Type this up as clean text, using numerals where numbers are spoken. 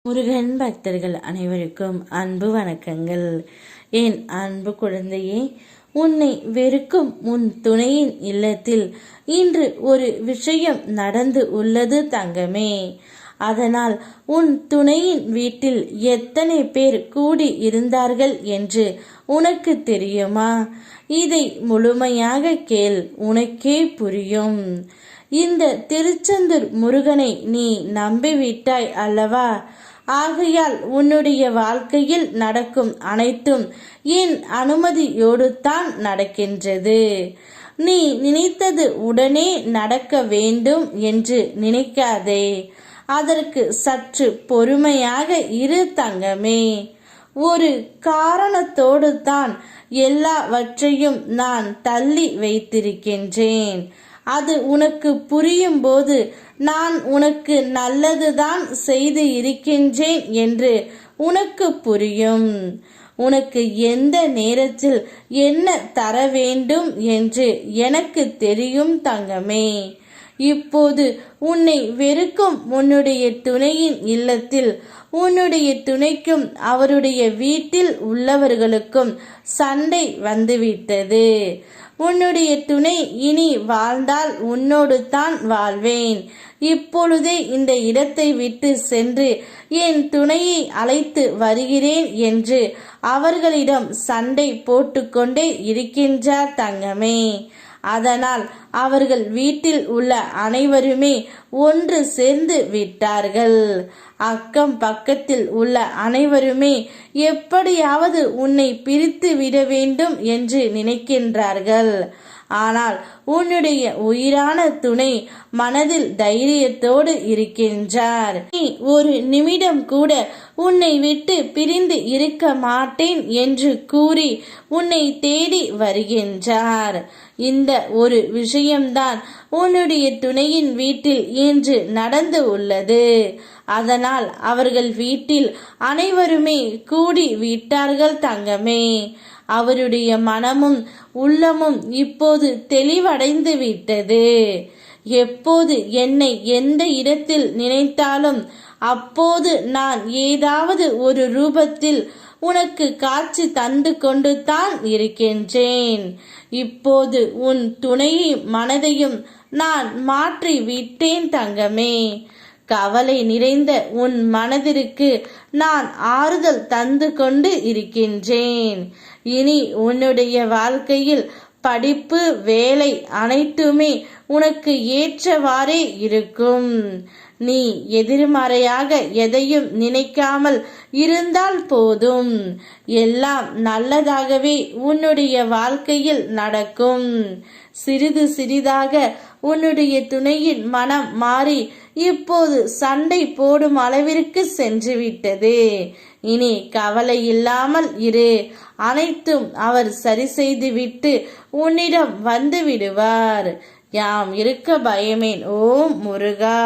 முருகன் பக்தர்கள் அனைவருக்கும் அன்பு வணக்கங்கள். என் அன்பு குழந்தையே, உன்னை வெறுக்கும் உன் துணையின் இல்லத்தில் இன்று ஒரு விஷயம் நடந்து உள்ளது தங்கமே. அதனால் உன் துணையின் வீட்டில் எத்தனை பேர் கூடி இருந்தார்கள் என்று உனக்கு தெரியுமா? இதை முழுமையாக கேள், உனக்கே புரியும். இந்த திருச்செந்தூர் முருகனை நீ நம்பிவிட்டாய் அல்லவா? ஆகையால் உன்னுடைய வாழ்க்கையில் நடக்கும் அனைத்தும் என் அனுமதியோடு தான் நடக்கின்றது. நீ நினைத்தது உடனே நடக்க வேண்டும் என்று நினைக்காதே. அதற்கு சற்று பொறுமையாக இரு தங்கமே. ஒரு காரணத்தோடு தான் எல்லாவற்றையும் நான் தள்ளி வைத்திருக்கின்றேன். அது உனக்கு புரியும் போது நான் உனக்கு நல்லதுதான் செய்து இருக்கின்றேன் என்று உனக்கு புரியும். உனக்கு எந்த நேரத்தில் என்ன தர வேண்டும் என்று எனக்கு தெரியும் தங்கமே. இப்போது உன்னை வெறுக்கும் உன்னுடைய துணையின் இல்லத்தில் உன்னுடைய துணைக்கும் அவருடைய வீட்டில் உள்ளவர்களுக்கும் சண்டை வந்துவிட்டது. உன்னுடைய துணை இனி வாழ்ந்தால் உன்னோடு தான் வாழ்வேன், இப்பொழுதே இந்த இடத்தை விட்டு சென்று என் துணையை அழைத்து வருகிறேன் என்று அவர்களிடம் சண்டை போட்டுக்கொண்டே இருக்கின்றார் தங்கமே. அதனால் அவர்கள் வீட்டில் உள்ள அனைவருமே ஒன்று சேர்ந்து விட்டார்கள். அக்கம் பக்கத்தில் உள்ள அனைவருமே எப்படியாவது உன்னை பிரித்து விட வேண்டும் என்று நினைக்கின்றார்கள். ஆனால் உன்னுடைய உயிரான துணை மனதில் தைரியத்தோடு இருக்கின்றார். நீ ஒரு நிமிடம் கூட உன்னை விட்டு பிரிந்து இருக்க மாட்டேன் என்று கூறி உன்னை தேடி வருகின்றார். இந்த ஒரு விஷயம்தான் உன்னுடைய துணையின் வீட்டில் இன்று நடந்து உள்ளது. அதனால் அவர்கள் வீட்டில் அனைவருமே கூடி விட்டார்கள் தங்கமே. அவருடைய மனமும் உள்ளமும் இப்போது தெளிவடைந்து விட்டது. எப்போது என்னை எந்த இடத்தில் நினைத்தாலும் அப்போது நான் ஏதாவது ஒரு ரூபத்தில் உனக்கு காட்சி தந்து கொண்டு தான் இருக்கின்றேன். இப்போது உன் துணையை மனதையும் நான் மாற்றி விட்டேன் தங்கமே. கவலை நிறைந்த உன் மனதிற்கு நான் ஆறுதல் தந்து கொண்டு இருக்கின்றேன். இனி உன்னுடைய வாழ்க்கையில் படிப்பு, வேலை அனைத்துமே உனக்கு ஏற்றவாறே இருக்கும். நீ எதிர்மறையாக எதையும் நினைக்காமல் இருந்தால் போதும், எல்லாம் நல்லதாகவே உன்னுடைய வாழ்க்கையில் நடக்கும். சிறிது சிறிதாக உன்னுடைய துணையின் மனம் மாறி இப்போது சண்டை போடும் அளவிற்கு சென்று விட்டது. இனி கவலை இல்லாமல் இரு, அனைத்தும் அவர் சரி செய்து விட்டு உன்னிடம் வந்து விடுவார். யாம் இருக்க பயமேன். ஓம் முருகா.